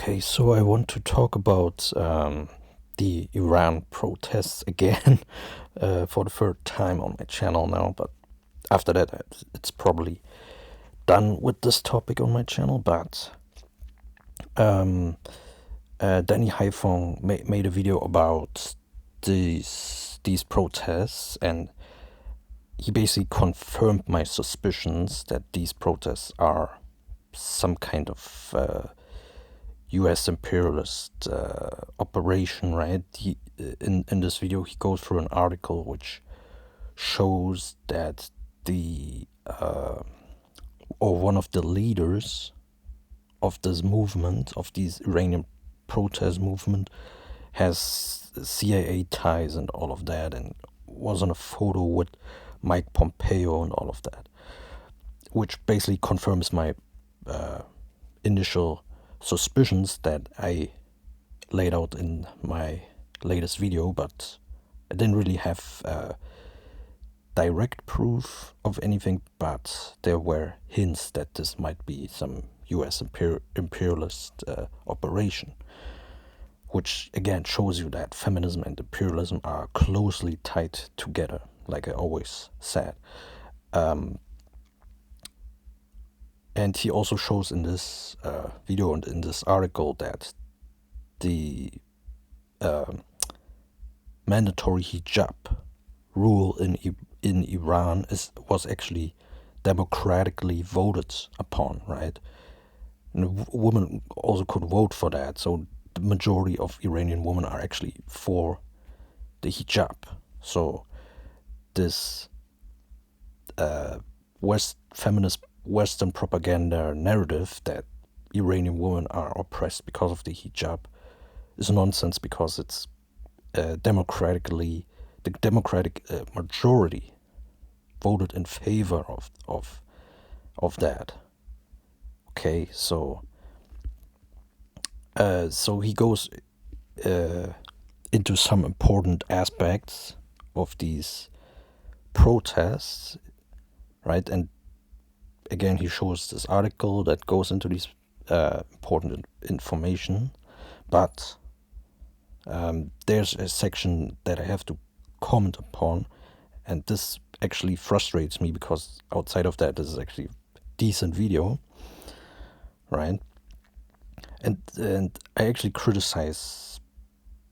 Okay, so I want to talk about the Iran protests again for the third time on my channel now, but after that it's probably done with this topic on my channel. But um, Danny Haifong made a video about these protests, and he basically confirmed my suspicions that these protests are some kind of U.S. imperialist operation, right? In this video, he goes through an article which shows that one of the leaders of this movement, of these Iranian protest movement, has CIA ties and all of that, and was on a photo with Mike Pompeo and all of that, which basically confirms my initial suspicions that I laid out in my latest video, but I didn't really have direct proof of anything, but there were hints that this might be some US imperialist operation, which again shows you that feminism and imperialism are closely tied together, like I always said. And he also shows in this video and in this article that the mandatory hijab rule in Iran was actually democratically voted upon, right? And women also could vote for that, so the majority of Iranian women are actually for the hijab. So this feminist Western propaganda narrative that Iranian women are oppressed because of the hijab is nonsense, because it's the democratic majority voted in favor of that. Okay, so he goes into some important aspects of these protests, right? And again, he shows this article that goes into these important information, but there's a section that I have to comment upon, and this actually frustrates me because outside of that, this is actually a decent video, right? And I actually criticize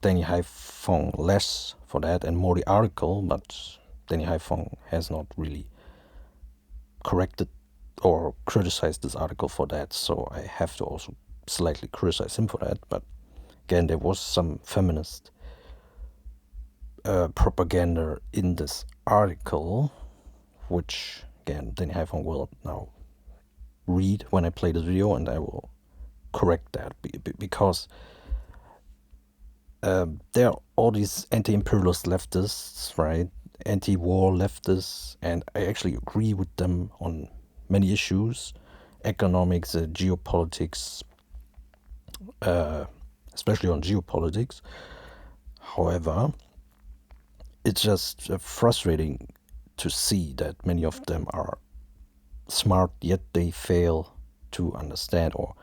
Danny Haifong less for that and more the article, but Danny Haifong has not really corrected or criticized this article for that, so I have to also slightly criticize him for that. But again, there was some feminist propaganda in this article, which again Danny Haifong will now read when I play this video, and I will correct that because there are all these anti-imperialist leftists, right? Anti-war leftists, and I actually agree with them on many issues, economics, geopolitics, especially on geopolitics. However, it's just frustrating to see that many of them are smart, yet they fail to understand, or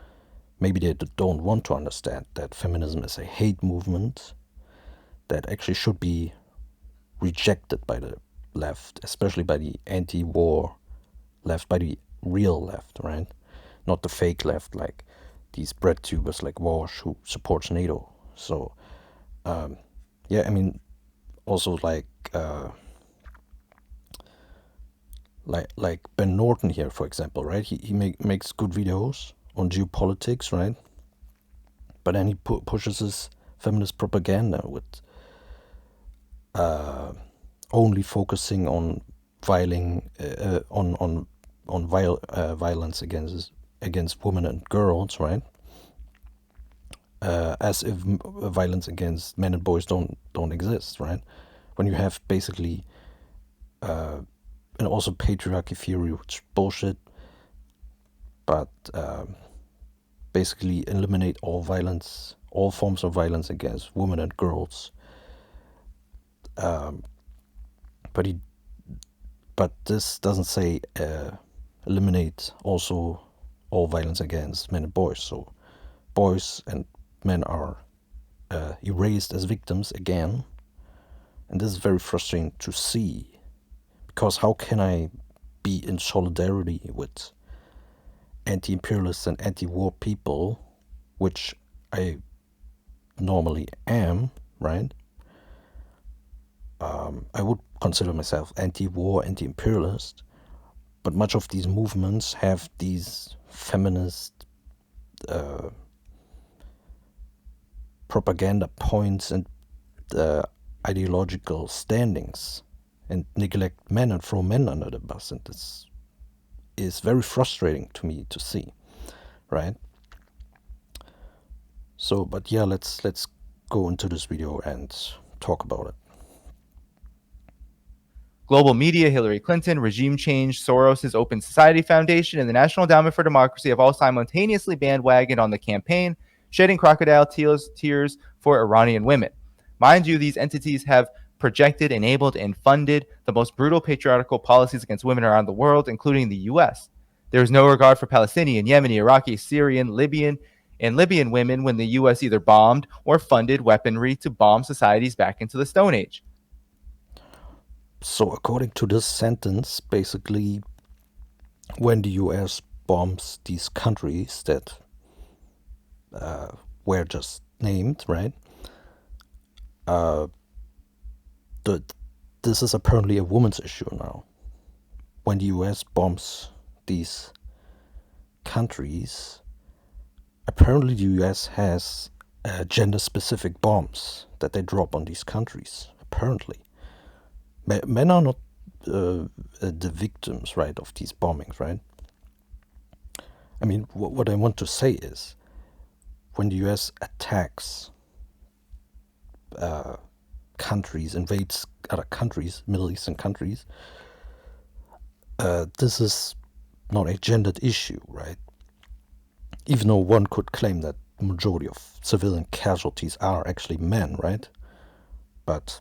maybe they don't want to understand, that feminism is a hate movement that actually should be rejected by the left, especially by the anti-war left, by the real left, right? Not the fake left, like these bread tubers like Walsh, who supports NATO. So, yeah, I mean, also like Ben Norton here, for example, right? He makes good videos on geopolitics, right? But then he pushes his feminist propaganda with only focusing on violence against women and girls, right? As if violence against men and boys don't exist, right? When you have basically and also patriarchy theory, which is bullshit, but basically eliminate all violence, all forms of violence against women and girls. But this doesn't say eliminate also all violence against men and boys. So boys and men are erased as victims again. And this is very frustrating to see, because how can I be in solidarity with anti-imperialists and anti-war people, which I normally am, right? I would consider myself anti-war, anti-imperialist, but much of these movements have these feminist propaganda points and ideological standings, and neglect men and throw men under the bus, and this is very frustrating to me to see, right? So, but yeah, let's go into this video and talk about it. Global media, Hillary Clinton, regime change, Soros' Open Society Foundation, and the National Endowment for Democracy have all simultaneously bandwagoned on the campaign, shedding crocodile tears for Iranian women. Mind you, these entities have projected, enabled, and funded the most brutal patriarchal policies against women around the world, including the US. There is no regard for Palestinian, Yemeni, Iraqi, Syrian, Libyan, and Libyan women when the US either bombed or funded weaponry to bomb societies back into the Stone Age. So according to this sentence, basically, when the US bombs these countries that were just named, right? This is apparently a woman's issue now. When the US bombs these countries, apparently the US has gender-specific bombs that they drop on these countries, apparently. Men are not the victims, right, of these bombings, right? I mean, what I want to say is, when the US attacks countries, invades other countries, Middle Eastern countries, this is not a gendered issue, right? Even though one could claim that the majority of civilian casualties are actually men, right? But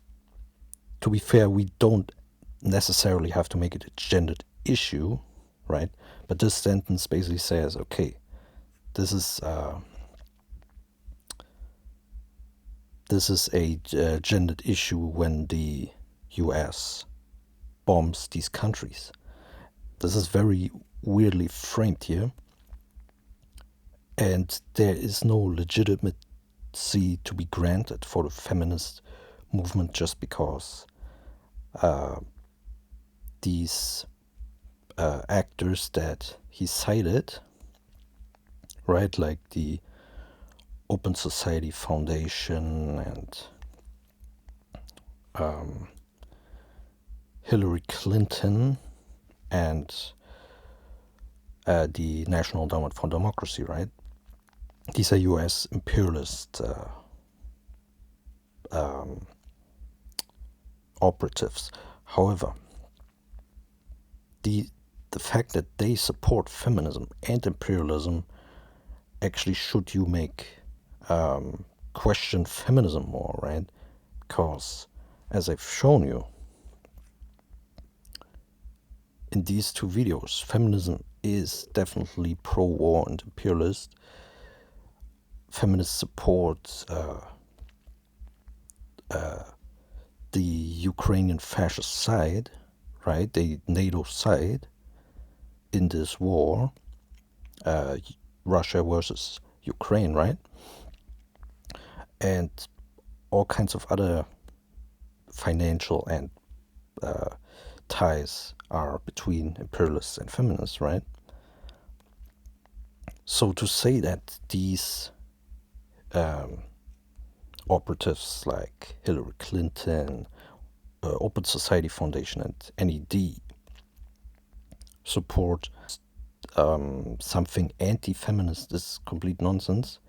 to be fair, we don't necessarily have to make it a gendered issue, right? But this sentence basically says, okay, this is a gendered issue when the US bombs these countries. This is very weirdly framed here, and there is no legitimacy to be granted for the feminist movement just because these actors that he cited, right, like the Open Society Foundation and Hillary Clinton and the National Endowment for Democracy, right? These are US imperialist operatives. However, the fact that they support feminism and imperialism actually should you make question feminism more, right? Because, as I've shown you in these two videos, feminism is definitely pro-war and imperialist. Feminists support the Ukrainian fascist side, right? The NATO side in this war, Russia versus Ukraine, right? And all kinds of other financial and ties are between imperialists and feminists, right? So to say that these operatives like Hillary Clinton, Open Society Foundation, and NED support something anti-feminist is complete nonsense.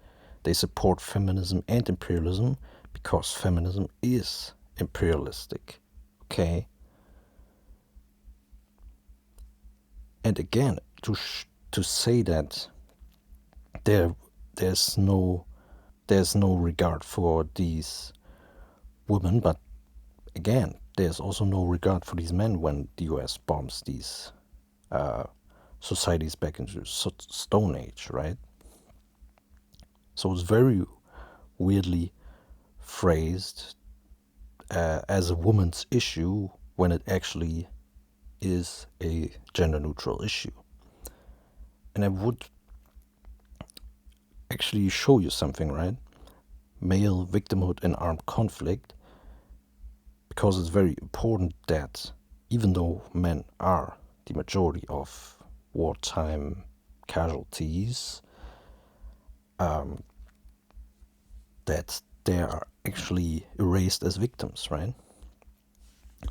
They support feminism and imperialism because feminism is imperialistic, okay? And again, to say that there's no regard for these women, but again, there's also no regard for these men when the US bombs these societies back into Stone Age, right? So it's very weirdly phrased as a woman's issue when it actually is a gender-neutral issue. And I would actually show you something, right? Male victimhood in armed conflict, because it's very important that even though men are the majority of wartime casualties, that they are actually erased as victims, right?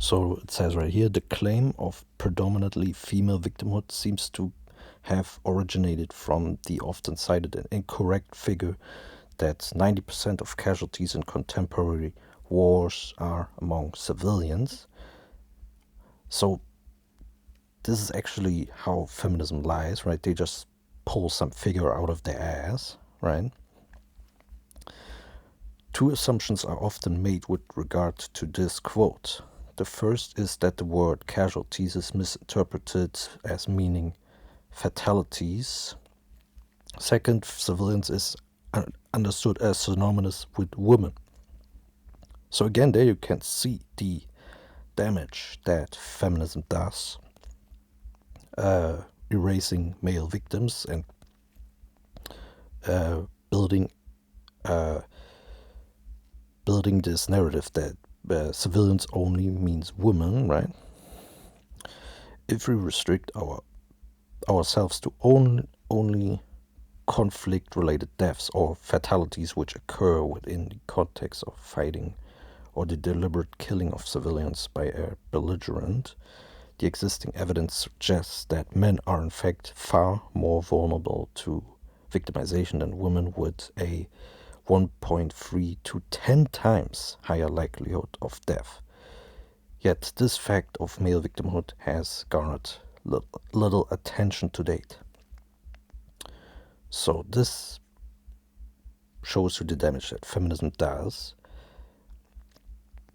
So it says right here, the claim of predominantly female victimhood seems to have originated from the often cited and incorrect figure that 90% of casualties in contemporary wars are among civilians. So this is actually how feminism lies, right? They just pull some figure out of their ass, right? Two assumptions are often made with regard to this quote. The first is that the word casualties is misinterpreted as meaning fatalities. Second, civilians is understood as synonymous with women. So again, there you can see the damage that feminism does, erasing male victims and building this narrative that civilians only means women, right? If we restrict ourselves to only conflict-related deaths or fatalities which occur within the context of fighting or the deliberate killing of civilians by a belligerent, the existing evidence suggests that men are in fact far more vulnerable to victimization than women, with a 1.3 to 10 times higher likelihood of death. Yet this fact of male victimhood has garnered little attention to date. So this shows you the damage that feminism does.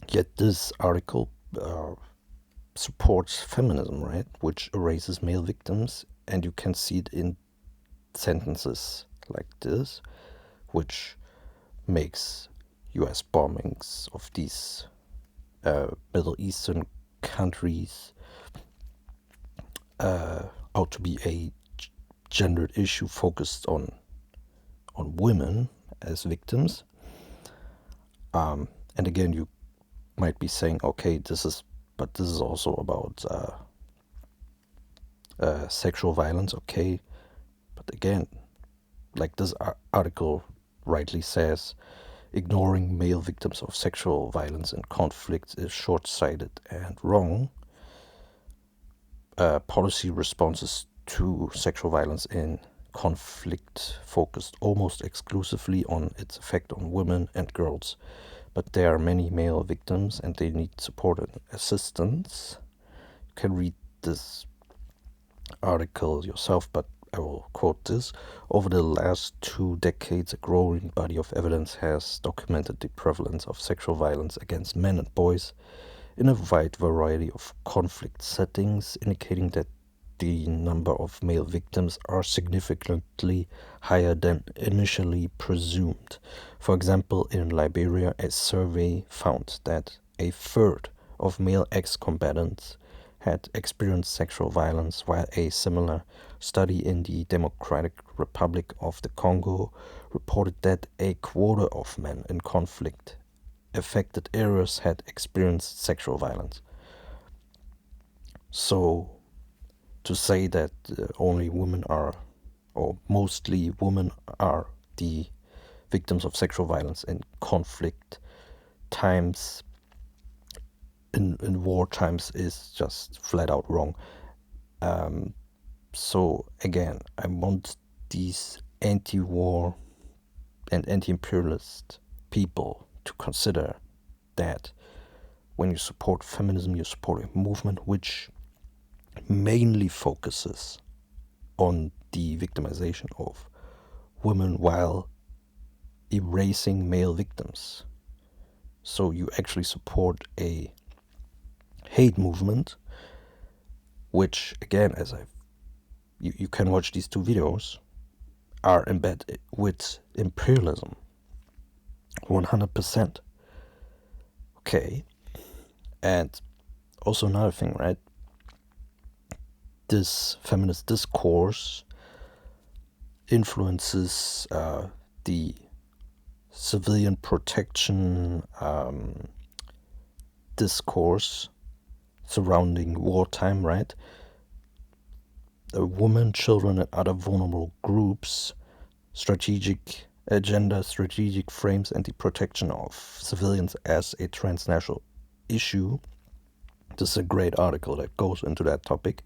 Yet this article supports feminism, right? Which erases male victims, and you can see it in sentences like this, which makes US bombings of these Middle Eastern countries out to be a gendered issue focused on women as victims. And again, you might be saying, okay, this is also about sexual violence, okay? But again, like this article rightly says, ignoring male victims of sexual violence and conflict is short-sighted and wrong. Policy responses to sexual violence in conflict focused almost exclusively on its effect on women and girls, but there are many male victims and they need support and assistance. You can read this article yourself, but I will quote this. Over the last 2 decades, a growing body of evidence has documented the prevalence of sexual violence against men and boys in a wide variety of conflict settings, indicating that the number of male victims are significantly higher than initially presumed. For example, in Liberia, a survey found that a third of male ex-combatants had experienced sexual violence, while a similar study in the Democratic Republic of the Congo reported that a quarter of men in conflict affected areas had experienced sexual violence. So to say that only women are, or mostly women are the victims of sexual violence in conflict times, in war times, is just flat out wrong. So again, I want these anti-war and anti-imperialist people to consider that when you support feminism, you support a movement which mainly focuses on the victimization of women while erasing male victims. So you actually support a hate movement, which again, you can watch these 2 videos. are embedded with imperialism. 100%. Okay. And also another thing, right? This feminist discourse influences the civilian protection discourse surrounding wartime, right? Women, children, and other vulnerable groups, strategic agenda, strategic frames, and the protection of civilians as a transnational issue. This is a great article that goes into that topic.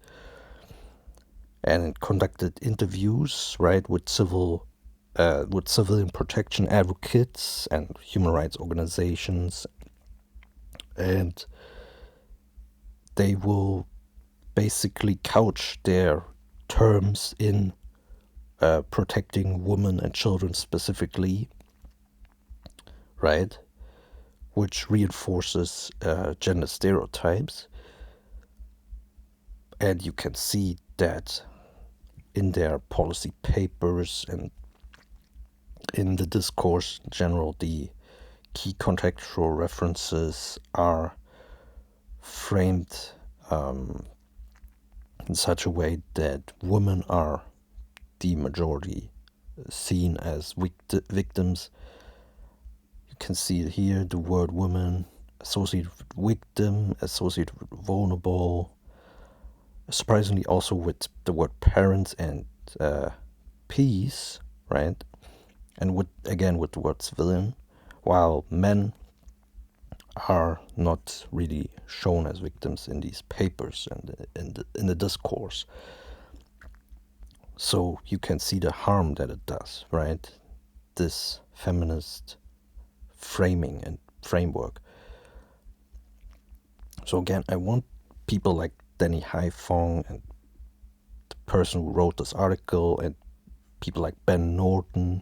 And it conducted interviews, right, with civilian protection advocates and human rights organizations, and they will basically couch their terms in protecting women and children specifically, right, which reinforces gender stereotypes. And you can see that in their policy papers and in the discourse in general. The key contextual references are framed in such a way that women are the majority, seen as victims. You can see it here, the word woman associated with victim, associated with vulnerable, surprisingly also with the word parents and peace, right? And with the word civilian, while men are not really shown as victims in these papers and in the discourse. So you can see the harm that it does, right? This feminist framing and framework. So again, I want people like Danny Haifong and the person who wrote this article and people like Ben Norton,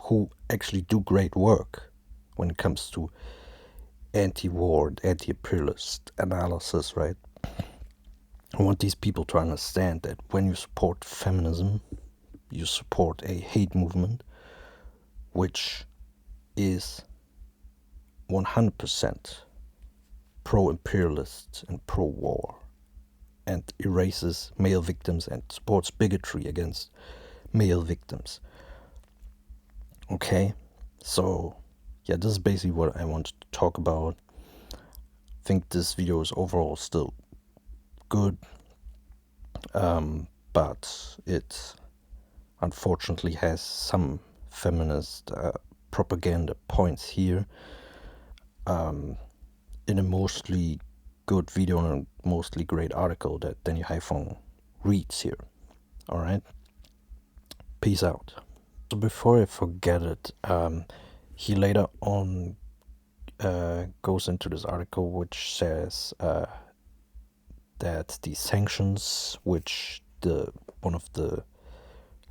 who actually do great work when it comes to anti-war, anti-imperialist analysis, right? I want these people to understand that when you support feminism, you support a hate movement which is 100% pro-imperialist and pro-war and erases male victims and supports bigotry against male victims. Okay, so yeah, this is basically what I wanted to talk about. I think this video is overall still good, but it unfortunately has some feminist propaganda points here, in a mostly good video and a mostly great article that Danny Haifong reads here. Alright, peace out. So before I forget it, he later on goes into this article which says that the sanctions which one of the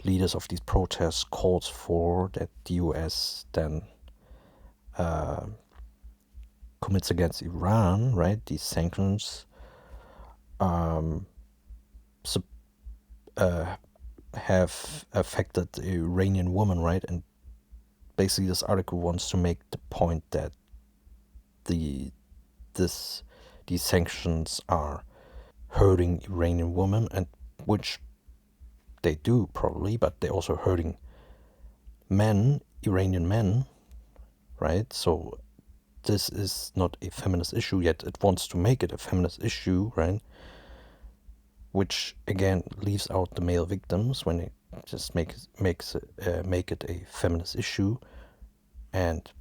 leaders of these protests calls for, that the US then commits against Iran, right? These sanctions have affected the Iranian woman, right? And basically this article wants to make the point that these sanctions are hurting Iranian women, and which they do probably, but they're also hurting men, Iranian men, right? So this is not a feminist issue, yet it wants to make it a feminist issue, right? Which again leaves out the male victims when it just make it a feminist issue. And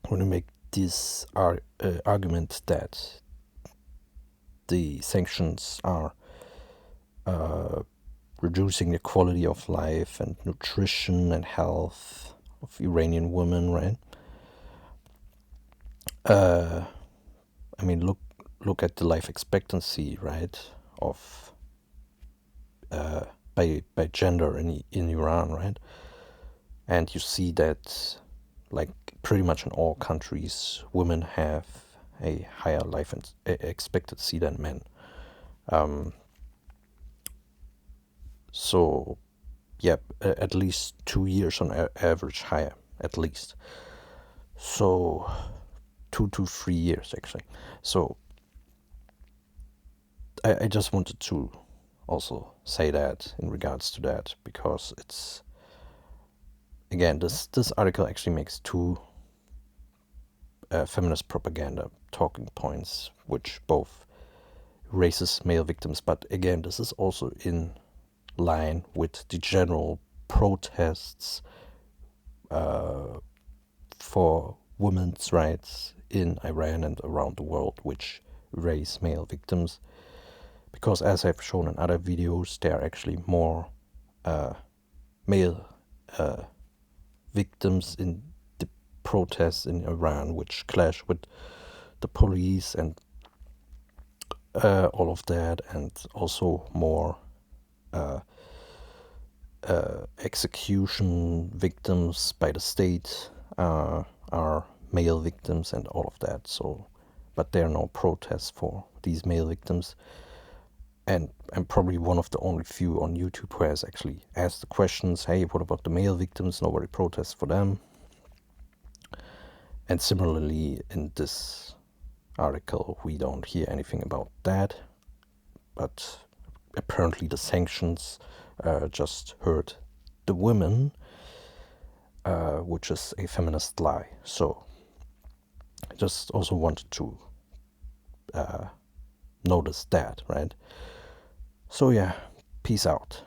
when you make this argument that the sanctions are reducing the quality of life and nutrition and health of Iranian women, right? I mean, look at the life expectancy, right, of by gender in Iran, right? And you see that, like pretty much in all countries, women have a higher life expectancy than men. So, yeah, at least 2 years on average higher, at least. So, 2 to 3 years actually. So, I just wanted to also say that in regards to that, because it's, again, this article actually makes two feminist propaganda talking points, which both raises male victims, but again, this is also in line with the general protests for women's rights in Iran and around the world, which raise male victims. Because as I've shown in other videos, there are actually more male victims in the protests in Iran, which clash with the police and all of that, and also more execution victims by the state are male victims and all of that. So, but there are no protests for these male victims. And I'm probably one of the only few on YouTube who has actually asked the questions, hey, what about the male victims? Nobody protests for them. And similarly, in this article, we don't hear anything about that. But apparently the sanctions just hurt the women, which is a feminist lie. So I just also wanted to notice that, right? So yeah, peace out.